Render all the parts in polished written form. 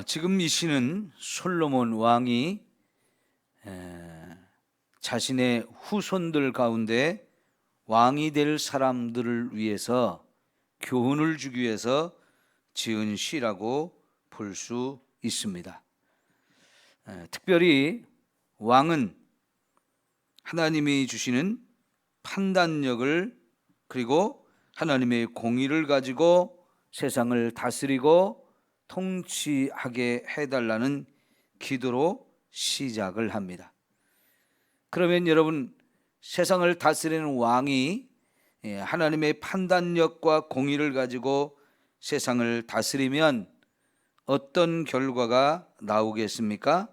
지금 이 시는 솔로몬 왕이 자신의 후손들 가운데 왕이 될 사람들을 위해서 교훈을 주기 위해서 지은 시라고 볼 수 있습니다. 특별히 왕은 하나님이 주시는 판단력을 그리고 하나님의 공의를 가지고 세상을 다스리고 통치하게 해달라는 기도로 시작을 합니다. 그러면 여러분, 세상을 다스리는 왕이 하나님의 판단력과 공의를 가지고 세상을 다스리면 어떤 결과가 나오겠습니까?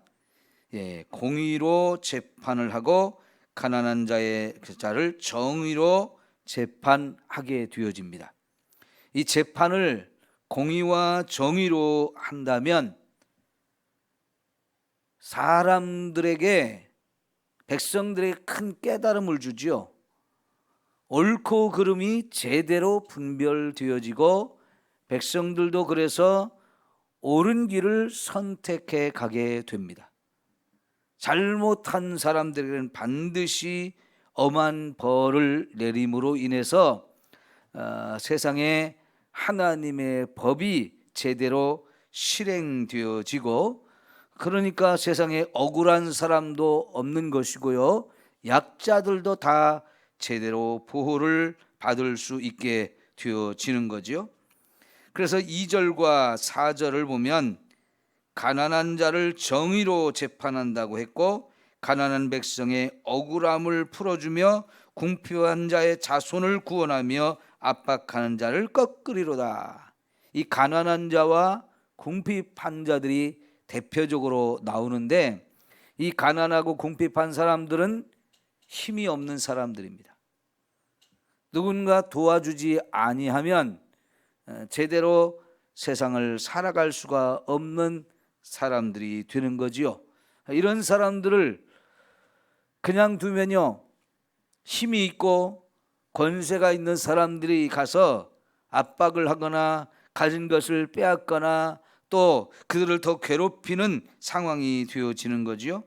공의로 재판을 하고 가난한 자를 정의로 재판하게 되어집니다. 이 재판을 공의와 정의로 한다면 사람들에게, 백성들에게 큰 깨달음을 주지요. 옳고 그름이 제대로 분별되어지고 백성들도 그래서 옳은 길을 선택해 가게 됩니다. 잘못한 사람들에게는 반드시 엄한 벌을 내림으로 인해서 세상에 하나님의 법이 제대로 실행되어지고, 그러니까 세상에 억울한 사람도 없는 것이고요, 약자들도 다 제대로 보호를 받을 수 있게 되어지는 거죠. 그래서 2절과 4절을 보면 가난한 자를 정의로 재판한다고 했고, 가난한 백성의 억울함을 풀어주며 궁핍한 자의 자손을 구원하며 압박하는 자를 꺾으리로다. 이 가난한 자와 궁핍한 자들이 대표적으로 나오는데, 이 가난하고 궁핍한 사람들은 힘이 없는 사람들입니다. 누군가 도와주지 아니하면 제대로 세상을 살아갈 수가 없는 사람들이 되는 거지요. 이런 사람들을 그냥 두면요, 힘이 있고 권세가 있는 사람들이 가서 압박을 하거나 가진 것을 빼앗거나 또 그들을 더 괴롭히는 상황이 되어지는 거지요.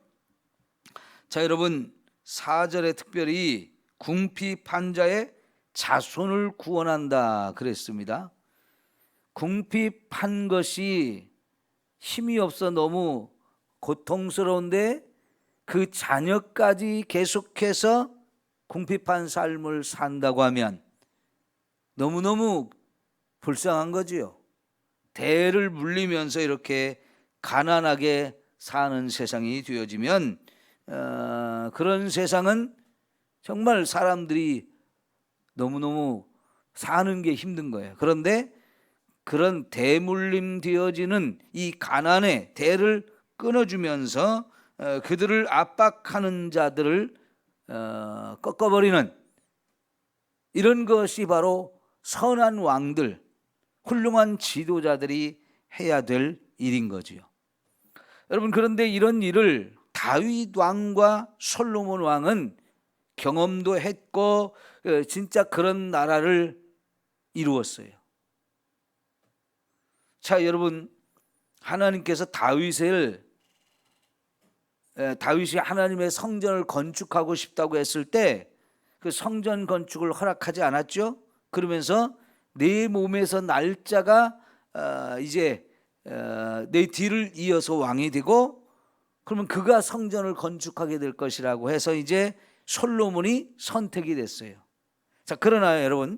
자, 여러분, 4절에 특별히 궁핍한 자의 자손을 구원한다 그랬습니다. 궁핍한 것이 힘이 없어 너무 고통스러운데 그 자녀까지 계속해서 궁핍한 삶을 산다고 하면 너무너무 불쌍한 거지요. 대를 물리면서 이렇게 가난하게 사는 세상이 되어지면 그런 세상은 정말 사람들이 너무너무 사는 게 힘든 거예요. 그런데 그런 대물림 되어지는 이 가난의 대를 끊어주면서 그들을 압박하는 자들을 꺾어버리는, 이런 것이 바로 선한 왕들, 훌륭한 지도자들이 해야 될 일인 거지요. 여러분, 그런데 이런 일을 다윗 왕과 솔로몬 왕은 경험도 했고 진짜 그런 나라를 이루었어요. 자, 여러분, 하나님께서 다윗이 하나님의 성전을 건축하고 싶다고 했을 때 그 성전 건축을 허락하지 않았죠. 그러면서 내 몸에서 날짜가 이제 내 뒤를 이어서 왕이 되고, 그러면 그가 성전을 건축하게 될 것이라고 해서 이제 솔로몬이 선택이 됐어요. 자, 그러나 여러분,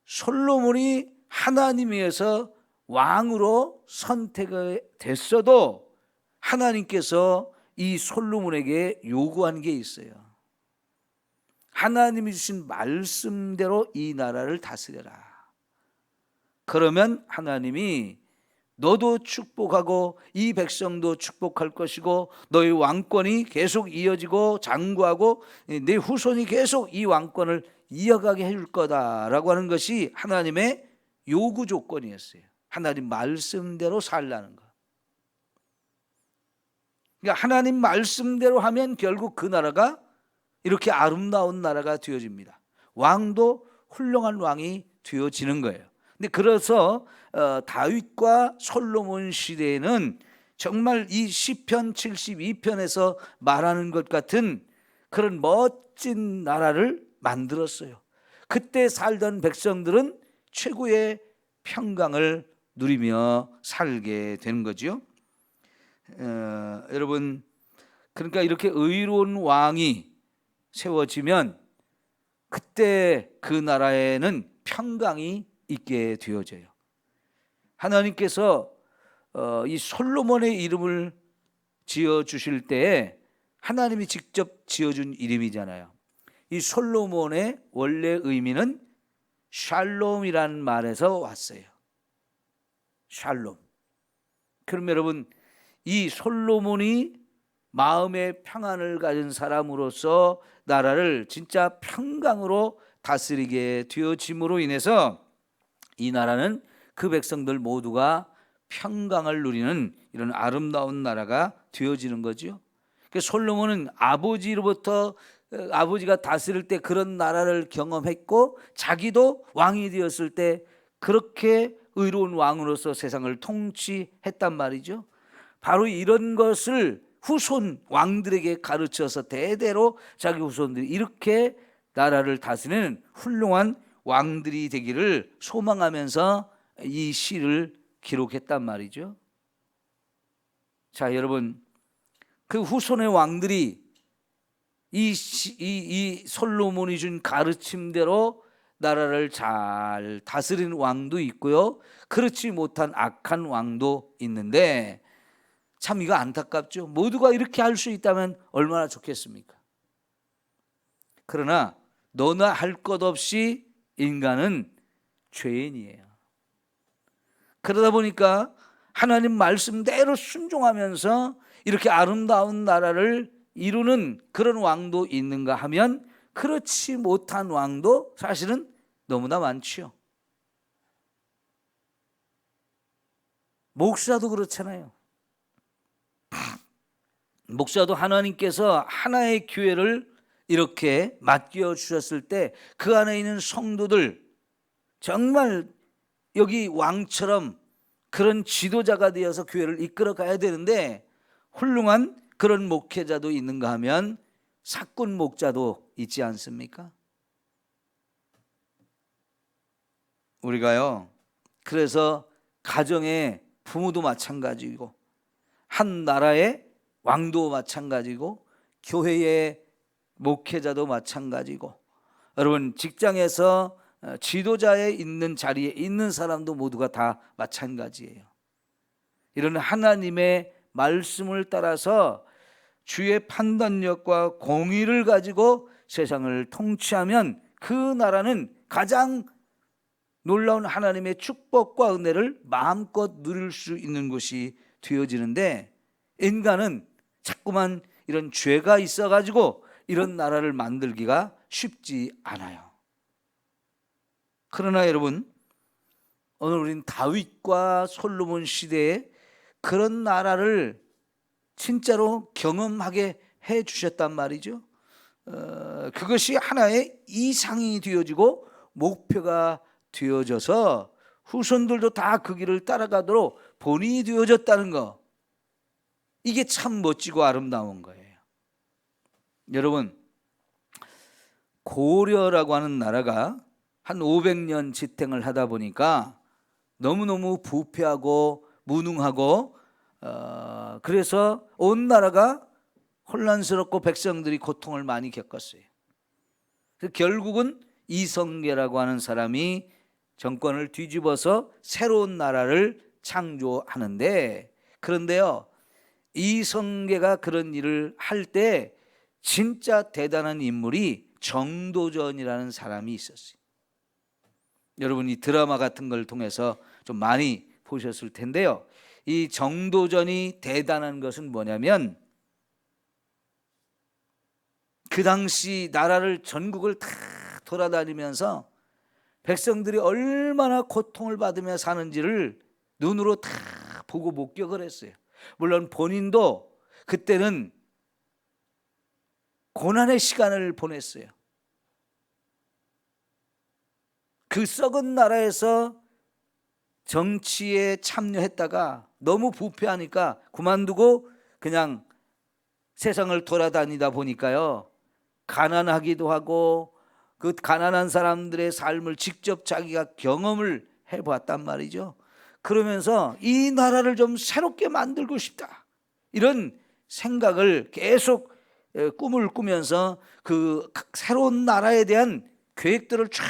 솔로몬이 하나님에 의해서 왕으로 선택이 됐어도 하나님께서 이 솔로몬에게 요구한 게 있어요. 하나님이 주신 말씀대로 이 나라를 다스려라. 그러면 하나님이 너도 축복하고 이 백성도 축복할 것이고 너의 왕권이 계속 이어지고 장구하고 내 후손이 계속 이 왕권을 이어가게 해줄 거다라고 하는 것이 하나님의 요구 조건이었어요. 하나님 말씀대로 살라는 것. 그러니까 하나님 말씀대로 하면 결국 그 나라가 이렇게 아름다운 나라가 되어집니다. 왕도 훌륭한 왕이 되어지는 거예요. 근데 그래서 다윗과 솔로몬 시대에는 정말 이 시편 72편에서 말하는 것 같은 그런 멋진 나라를 만들었어요. 그때 살던 백성들은 최고의 평강을 누리며 살게 되는 거죠. 여러분, 그러니까 이렇게 의로운 왕이 세워지면 그때 그 나라에는 평강이 있게 되어져요. 하나님께서 이 솔로몬의 이름을 지어 주실 때에 하나님이 직접 지어준 이름이잖아요. 이 솔로몬의 원래 의미는 샬롬이라는 말에서 왔어요. 샬롬. 그럼 여러분, 이 솔로몬이 마음의 평안을 가진 사람으로서 나라를 진짜 평강으로 다스리게 되어짐으로 인해서 이 나라는 그 백성들 모두가 평강을 누리는 이런 아름다운 나라가 되어지는 거죠. 솔로몬은 아버지로부터 아버지가 다스릴 때 그런 나라를 경험했고 자기도 왕이 되었을 때 그렇게 의로운 왕으로서 세상을 통치했단 말이죠. 바로 이런 것을 후손 왕들에게 가르쳐서 대대로 자기 후손들이 이렇게 나라를 다스리는 훌륭한 왕들이 되기를 소망하면서 이 시를 기록했단 말이죠. 자, 여러분, 그 후손의 왕들이 이 솔로몬이 준 가르침대로 나라를 잘 다스리는 왕도 있고요, 그렇지 못한 악한 왕도 있는데 참 이거 안타깝죠. 모두가 이렇게 할 수 있다면 얼마나 좋겠습니까? 그러나 너나 할 것 없이 인간은 죄인이에요. 그러다 보니까 하나님 말씀대로 순종하면서 이렇게 아름다운 나라를 이루는 그런 왕도 있는가 하면 그렇지 못한 왕도 사실은 너무나 많지요. 목사도 그렇잖아요. 목사도 하나님께서 하나의 교회를 이렇게 맡겨 주셨을 때 그 안에 있는 성도들 정말 여기 왕처럼 그런 지도자가 되어서 교회를 이끌어 가야 되는데 훌륭한 그런 목회자도 있는가 하면 사꾼 목자도 있지 않습니까? 우리가요, 그래서 가정의 부모도 마찬가지고 한 나라의 왕도 마찬가지고 교회의 목회자도 마찬가지고 여러분 직장에서 지도자에 있는 자리에 있는 사람도 모두가 다 마찬가지예요. 이런 하나님의 말씀을 따라서 주의 판단력과 공의를 가지고 세상을 통치하면 그 나라는 가장 놀라운 하나님의 축복과 은혜를 마음껏 누릴 수 있는 곳이 되어지는데 인간은 자꾸만 이런 죄가 있어가지고 이런 나라를 만들기가 쉽지 않아요. 그러나 여러분, 오늘 우리는 다윗과 솔로몬 시대에 그런 나라를 진짜로 경험하게 해 주셨단 말이죠. 그것이 하나의 이상이 되어지고 목표가 되어져서 후손들도 다 그 길을 따라가도록 본이 되어졌다는 거, 이게 참 멋지고 아름다운 거예요. 여러분, 고려라고 하는 나라가 한 500년 지탱을 하다 보니까 너무너무 부패하고 무능하고 그래서 온 나라가 혼란스럽고 백성들이 고통을 많이 겪었어요. 결국은 이성계라고 하는 사람이 정권을 뒤집어서 새로운 나라를 창조하는데, 그런데요, 이성계가 그런 일을 할 때 진짜 대단한 인물이 정도전이라는 사람이 있었어요. 여러분 이 드라마 같은 걸 통해서 좀 많이 보셨을 텐데요, 이 정도전이 대단한 것은 뭐냐면 그 당시 나라를 전국을 다 돌아다니면서 백성들이 얼마나 고통을 받으며 사는지를 눈으로 다 보고 목격을 했어요. 물론 본인도 그때는 고난의 시간을 보냈어요. 그 썩은 나라에서 정치에 참여했다가 너무 부패하니까 그만두고 그냥 세상을 돌아다니다 보니까요, 가난하기도 하고 그 가난한 사람들의 삶을 직접 자기가 경험을 해보았단 말이죠. 그러면서 이 나라를 좀 새롭게 만들고 싶다, 이런 생각을 계속 꿈을 꾸면서 그 새로운 나라에 대한 계획들을 쫙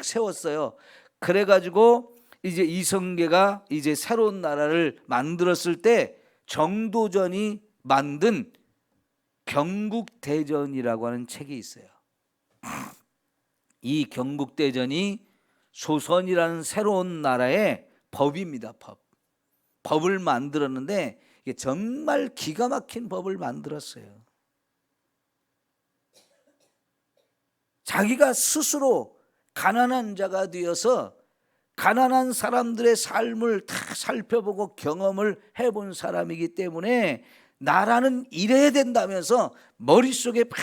세웠어요. 그래가지고 이제 이성계가 이제 새로운 나라를 만들었을 때 정도전이 만든 경국대전이라고 하는 책이 있어요. 이 경국대전이 조선이라는 새로운 나라의 법입니다. 법을 만들었는데 이게 정말 기가 막힌 법을 만들었어요. 자기가 스스로 가난한 자가 되어서 가난한 사람들의 삶을 다 살펴보고 경험을 해본 사람이기 때문에 나라는 이래야 된다면서 머릿속에 막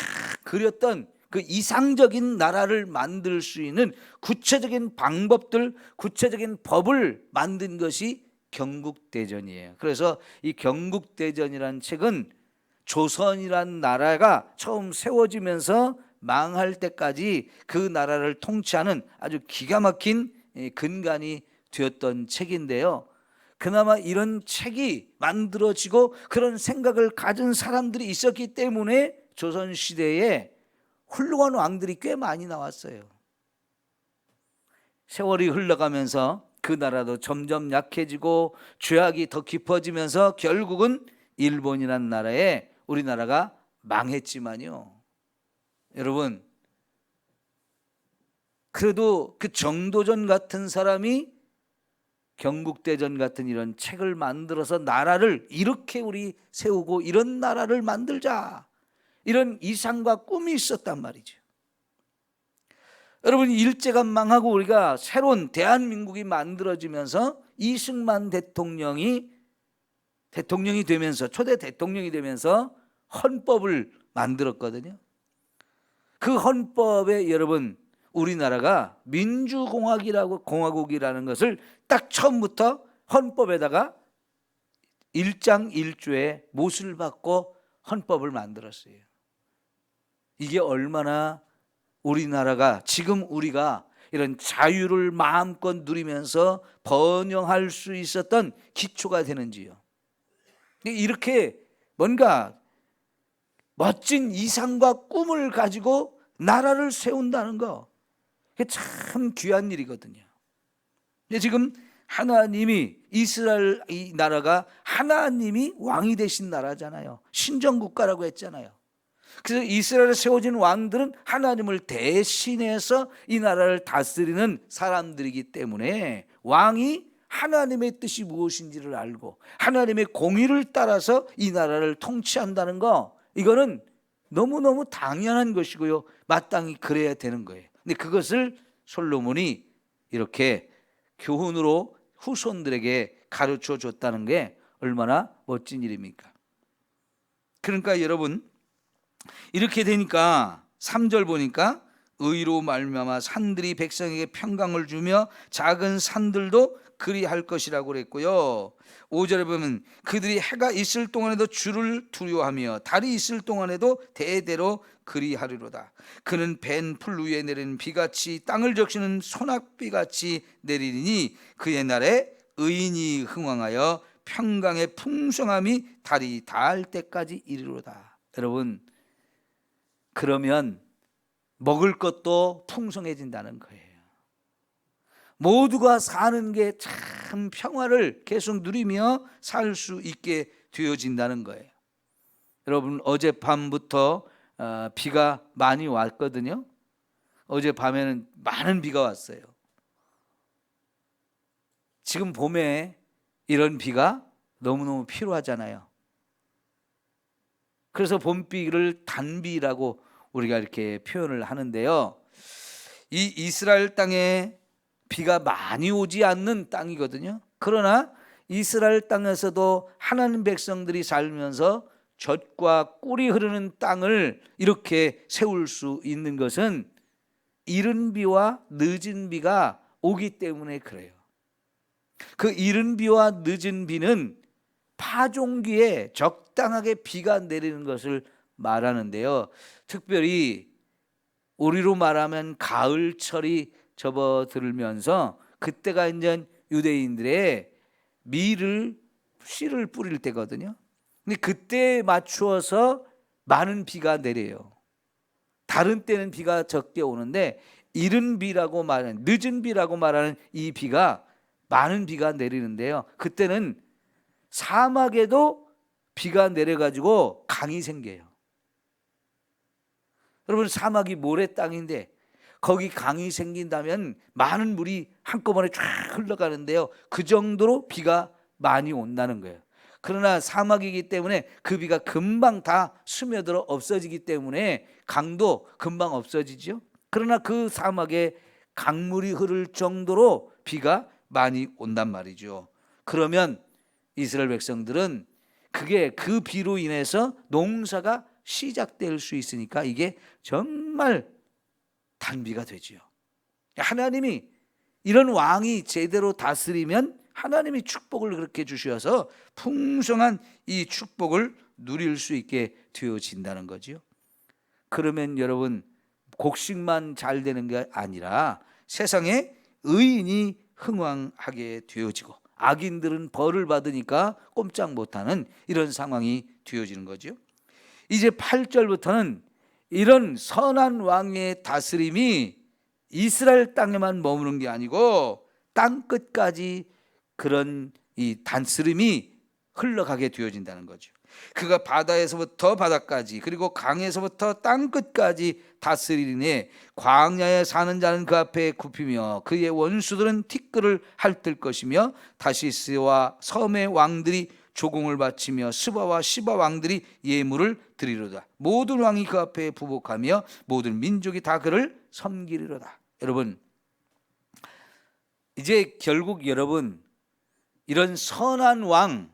그렸던 그 이상적인 나라를 만들 수 있는 구체적인 방법들, 구체적인 법을 만든 것이 경국대전이에요. 그래서 이 경국대전이라는 책은 조선이란 나라가 처음 세워지면서 망할 때까지 그 나라를 통치하는 아주 기가 막힌 근간이 되었던 책인데요. 그나마 이런 책이 만들어지고 그런 생각을 가진 사람들이 있었기 때문에 조선시대에 훌륭한 왕들이 꽤 많이 나왔어요. 세월이 흘러가면서 그 나라도 점점 약해지고 죄악이 더 깊어지면서 결국은 일본이라는 나라에 우리나라가 망했지만요, 여러분, 그래도 그 정도전 같은 사람이 경국대전 같은 이런 책을 만들어서 나라를 이렇게 우리 세우고 이런 나라를 만들자, 이런 이상과 꿈이 있었단 말이죠. 여러분, 일제가 망하고 우리가 새로운 대한민국이 만들어지면서 이승만 대통령이 되면서, 초대 대통령이 되면서 헌법을 만들었거든요. 그 헌법에 여러분, 우리나라가 민주공화국이라는 것을 딱 처음부터 헌법에다가 1장 1조에 못을 박고 헌법을 만들었어요. 이게 얼마나 우리나라가 지금 우리가 이런 자유를 마음껏 누리면서 번영할 수 있었던 기초가 되는지요. 이렇게 뭔가 멋진 이상과 꿈을 가지고 나라를 세운다는 거, 그게 참 귀한 일이거든요. 근데 지금 하나님이, 이스라엘 이 나라가 하나님이 왕이 되신 나라잖아요. 신정국가라고 했잖아요. 그래서 이스라엘에 세워진 왕들은 하나님을 대신해서 이 나라를 다스리는 사람들이기 때문에 왕이 하나님의 뜻이 무엇인지를 알고 하나님의 공의를 따라서 이 나라를 통치한다는 거, 이거는 너무너무 당연한 것이고요, 마땅히 그래야 되는 거예요. 근데 그것을 솔로몬이 이렇게 교훈으로 후손들에게 가르쳐 줬다는 게 얼마나 멋진 일입니까? 그러니까 여러분, 이렇게 되니까 3절 보니까 의로 말미암아 산들이 백성에게 평강을 주며 작은 산들도 그리할 것이라고 그랬고요. 5절에 보면 그들이 해가 있을 동안에도 주를 두려워하며 달이 있을 동안에도 대대로 그리하리로다. 그는 벤 풀 위에 내리는 비같이 땅을 적시는 소낙비같이 내리니 그의 날에 의인이 흥왕하여 평강의 풍성함이 달이 닿을 때까지 이르로다. 여러분, 그러면 먹을 것도 풍성해진다는 거예요. 모두가 사는 게 참 평화를 계속 누리며 살 수 있게 되어진다는 거예요. 여러분, 어젯밤부터 비가 많이 왔거든요. 어젯밤에는 많은 비가 왔어요. 지금 봄에 이런 비가 너무너무 필요하잖아요. 그래서 봄비를 단비라고 우리가 이렇게 표현을 하는데요, 이 이스라엘 땅에 비가 많이 오지 않는 땅이거든요. 그러나 이스라엘 땅에서도 하나님 백성들이 살면서 젖과 꿀이 흐르는 땅을 이렇게 세울 수 있는 것은 이른 비와 늦은 비가 오기 때문에 그래요. 그 이른 비와 늦은 비는 파종기에 적당하게 비가 내리는 것을 말하는데요. 특별히 우리로 말하면 가을철이 접어들면서 그때가 이제 유대인들의 씨를 뿌릴 때거든요. 근데 그때에 맞추어서 많은 비가 내려요. 다른 때는 비가 적게 오는데 이른 비라고 말하는, 늦은 비라고 말하는 이 비가 많은 비가 내리는데요. 그때는 사막에도 비가 내려가지고 강이 생겨요. 여러분, 사막이 모래 땅인데 거기 강이 생긴다면 많은 물이 한꺼번에 쫙 흘러가는데요. 그 정도로 비가 많이 온다는 거예요. 그러나 사막이기 때문에 그 비가 금방 다 스며들어 없어지기 때문에 강도 금방 없어지죠. 그러나 그 사막에 강물이 흐를 정도로 비가 많이 온단 말이죠. 그러면 이스라엘 백성들은 그게 그 비로 인해서 농사가 시작될 수 있으니까 이게 정말 단비가 되지요. 하나님이 이런 왕이 제대로 다스리면 하나님이 축복을 그렇게 주셔서 풍성한 이 축복을 누릴 수 있게 되어진다는 거죠. 그러면 여러분, 곡식만 잘 되는 게 아니라 세상에 의인이 흥왕하게 되어지고 악인들은 벌을 받으니까 꼼짝 못하는 이런 상황이 되어지는 거죠. 이제 8절부터는 이런 선한 왕의 다스림이 이스라엘 땅에만 머무는 게 아니고 땅 끝까지 그런 이 다스림이 흘러가게 되어진다는 거죠. 그가 바다에서부터 바다까지 그리고 강에서부터 땅 끝까지 다스리니 광야에 사는 자는 그 앞에 굽히며 그의 원수들은 티끌을 핥을 것이며 다시스와 섬의 왕들이 조공을 바치며 스바와 시바 왕들이 예물을 드리로다. 모든 왕이 그 앞에 부복하며 모든 민족이 다 그를 섬기리로다. 여러분, 이제 결국 여러분, 이런 선한 왕,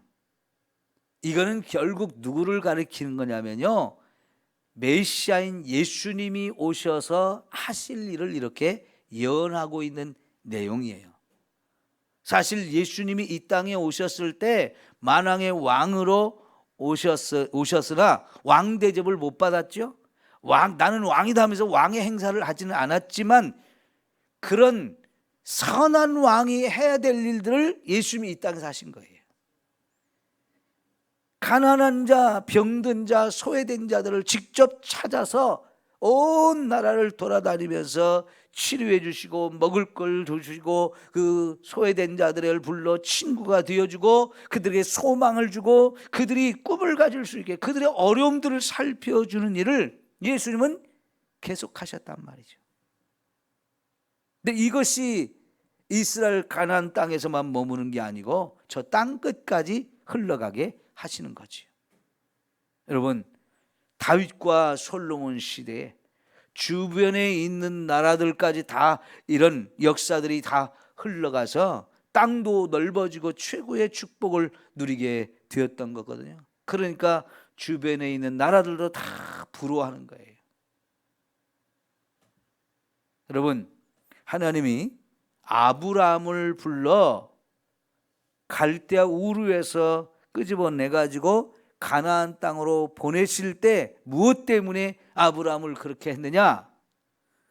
이거는 결국 누구를 가리키는 거냐면요, 메시아인 예수님이 오셔서 하실 일을 이렇게 예언하고 있는 내용이에요. 사실 예수님이 이 땅에 오셨을 때 만왕의 왕으로 오셨으나 왕 대접을 못 받았죠. 나는 왕이다 하면서 왕의 행사를 하지는 않았지만 그런 선한 왕이 해야 될 일들을 예수님이 이 땅에서 하신 거예요. 가난한 자, 병든 자, 소외된 자들을 직접 찾아서 온 나라를 돌아다니면서 치료해 주시고 먹을 걸 주시고 그 소외된 자들을 불러 친구가 되어주고 그들에게 소망을 주고 그들이 꿈을 가질 수 있게 그들의 어려움들을 살펴주는 일을 예수님은 계속 하셨단 말이죠. 근데 이것이 이스라엘 가나안 땅에서만 머무는 게 아니고 저 땅 끝까지 흘러가게 하시는 거죠. 여러분, 다윗과 솔로몬 시대에 주변에 있는 나라들까지 다 이런 역사들이 다 흘러가서 땅도 넓어지고 최고의 축복을 누리게 되었던 거거든요. 그러니까 주변에 있는 나라들도 다 부러워하는 거예요. 여러분, 하나님이 아브라함을 불러 갈대아 우르에서 끄집어내 가지고 가나안 땅으로 보내실 때 무엇 때문에 아브라함을 그렇게 했느냐?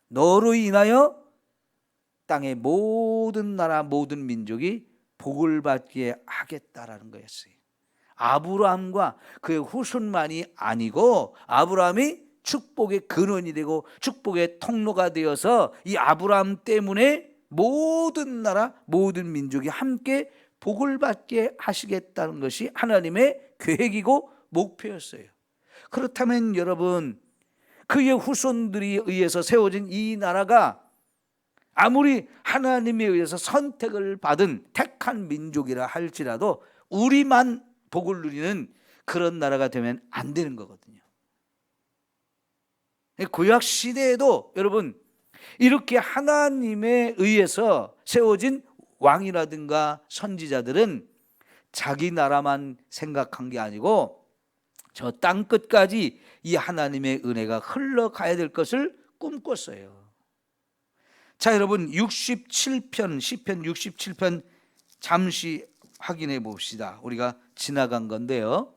너로 인하여 땅의 모든 나라 모든 민족이 복을 받게 하겠다라는 거였어요. 아브라함과 그의 후손만이 아니고 아브라함이 축복의 근원이 되고 축복의 통로가 되어서 이 아브라함 때문에 모든 나라 모든 민족이 함께 복을 받게 하시겠다는 것이 하나님의 계획이고 목표였어요. 그렇다면 여러분, 그의 후손들이 의해서 세워진 이 나라가 아무리 하나님에 의해서 선택을 받은 택한 민족이라 할지라도 우리만 복을 누리는 그런 나라가 되면 안 되는 거거든요. 구약 시대에도 여러분 이렇게 하나님에 의해서 세워진 왕이라든가 선지자들은 자기 나라만 생각한 게 아니고 저 땅 끝까지 이 하나님의 은혜가 흘러가야 될 것을 꿈꿨어요. 자, 여러분 67편 시편 67편 잠시 확인해 봅시다. 우리가 지나간 건데요.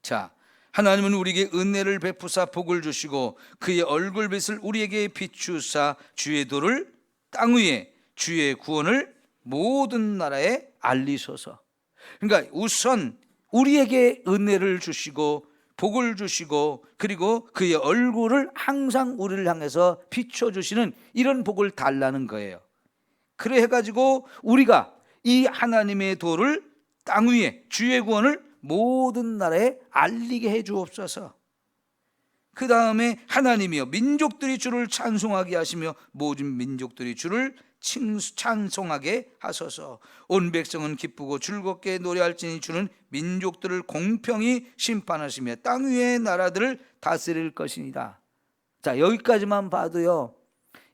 자, 하나님은 우리에게 은혜를 베푸사 복을 주시고 그의 얼굴빛을 우리에게 비추사 주의 도를 땅 위에 주의 구원을 모든 나라에 알리소서. 그러니까 우선 우리에게 은혜를 주시고 복을 주시고 그리고 그의 얼굴을 항상 우리를 향해서 비춰주시는 이런 복을 달라는 거예요. 그래 해가지고 우리가 이 하나님의 도를 땅 위에 주의 구원을 모든 나라에 알리게 해 주옵소서. 그 다음에 하나님이여 민족들이 주를 찬송하게 하시며 모든 민족들이 주를 찬송하게 하소서. 온 백성은 기쁘고 즐겁게 노래할지니 주는 민족들을 공평히 심판하시며 땅 위의 나라들을 다스릴 것이니라. 자, 여기까지만 봐도요,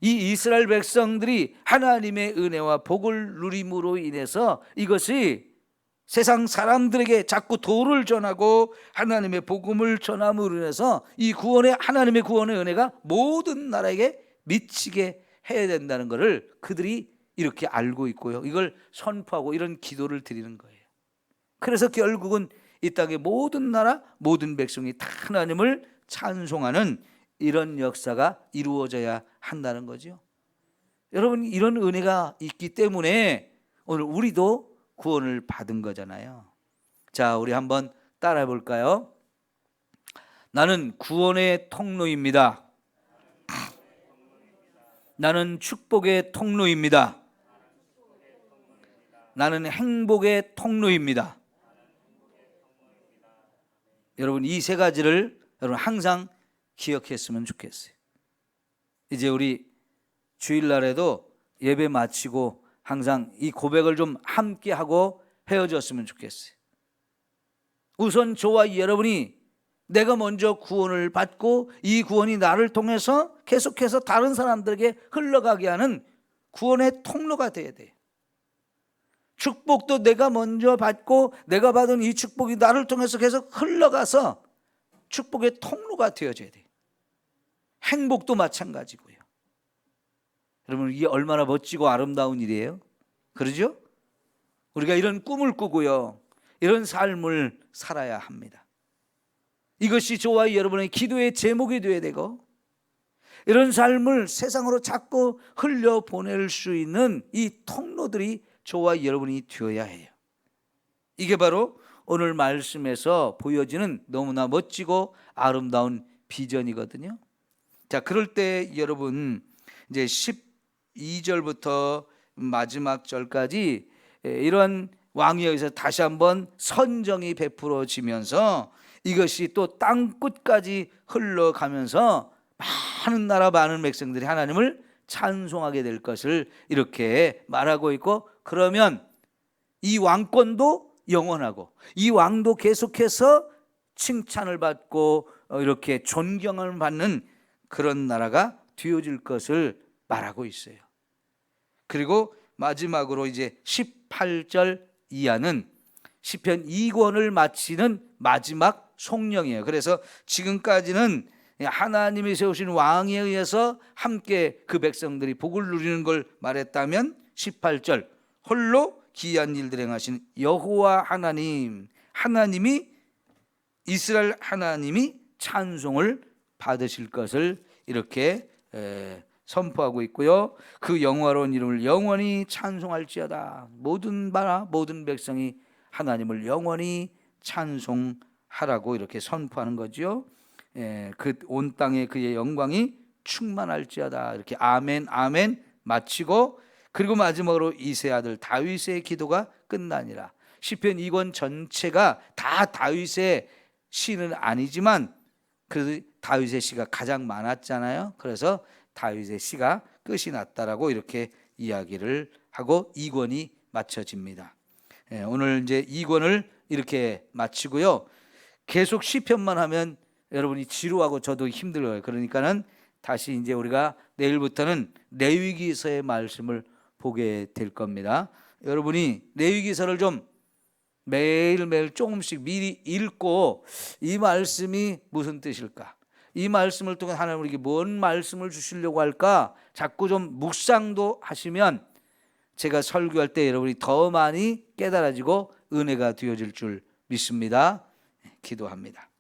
이 이스라엘 백성들이 하나님의 은혜와 복을 누림으로 인해서 이것이 세상 사람들에게 자꾸 도를 전하고 하나님의 복음을 전함으로 인해서 이 하나님의 구원의 은혜가 모든 나라에게 미치게 해야 된다는 것을 그들이 이렇게 알고 있고요, 이걸 선포하고 이런 기도를 드리는 거예요. 그래서 결국은 이 땅의 모든 나라 모든 백성이 다 하나님을 찬송하는 이런 역사가 이루어져야 한다는 거죠. 여러분, 이런 은혜가 있기 때문에 오늘 우리도 구원을 받은 거잖아요. 자, 우리 한번 따라해 볼까요? 나는 구원의 통로입니다. 나는 축복의 통로입니다. 나는 행복의 통로입니다. 여러분, 이 세 가지를 여러분 항상 기억했으면 좋겠어요. 이제 우리 주일날에도 예배 마치고 항상 이 고백을 좀 함께 하고 헤어졌으면 좋겠어요. 우선 저와 여러분이 내가 먼저 구원을 받고 이 구원이 나를 통해서 계속해서 다른 사람들에게 흘러가게 하는 구원의 통로가 돼야 돼요. 축복도 내가 먼저 받고 내가 받은 이 축복이 나를 통해서 계속 흘러가서 축복의 통로가 되어져야 돼요. 행복도 마찬가지고요. 여러분, 이게 얼마나 멋지고 아름다운 일이에요. 그러죠? 우리가 이런 꿈을 꾸고요, 이런 삶을 살아야 합니다. 이것이 저와 여러분의 기도의 제목이 되어야 되고, 이런 삶을 세상으로 자꾸 흘려보낼 수 있는 이 통로들이 저와 여러분이 되어야 해요. 이게 바로 오늘 말씀에서 보여지는 너무나 멋지고 아름다운 비전이거든요. 자, 그럴 때 여러분 이제 12절부터 마지막 절까지 이런 왕위에서 다시 한번 선정이 베풀어지면서 이것이 또 땅 끝까지 흘러가면서 많은 나라 많은 백성들이 하나님을 찬송하게 될 것을 이렇게 말하고 있고, 그러면 이 왕권도 영원하고 이 왕도 계속해서 칭찬을 받고 이렇게 존경을 받는 그런 나라가 되어질 것을 말하고 있어요. 그리고 마지막으로 이제 18절 이하는 시편 2권을 마치는 마지막 송령이에요. 그래서 지금까지는 하나님이 세우신 왕에 의해서 함께 그 백성들이 복을 누리는 걸 말했다면 18절 홀로 기이한 일들 행하신 여호와 하나님이 이스라엘 하나님이 찬송을 받으실 것을 이렇게 선포하고 있고요. 그 영화로운 이름을 영원히 찬송할지어다. 모든 나라 모든 백성이 하나님을 영원히 찬송하라고 이렇게 선포하는 거죠. 그 온 땅에 그의 영광이 충만할지어다. 이렇게 아멘 아멘 마치고, 그리고 마지막으로 이세 아들 다윗의 기도가 끝나니라. 시편 2권 전체가 다 다윗의 시는 아니지만 그 다윗의 시가 가장 많았잖아요. 그래서 다윗의 시가 끝이 났다라고 이렇게 이야기를 하고 2권이 마쳐집니다. 오늘 이제 2권을 이렇게 마치고요. 계속 시편만 하면 여러분이 지루하고 저도 힘들어요. 그러니까는 다시 이제 우리가 내일부터는 레위기서의 말씀을 보게 될 겁니다. 여러분이 레위기서를 좀 매일매일 조금씩 미리 읽고 이 말씀이 무슨 뜻일까? 이 말씀을 통해 하나님 우리에게 뭔 말씀을 주시려고 할까? 자꾸 좀 묵상도 하시면 제가 설교할 때 여러분이 더 많이 깨달아지고 은혜가 되어질 줄 믿습니다. 기도합니다.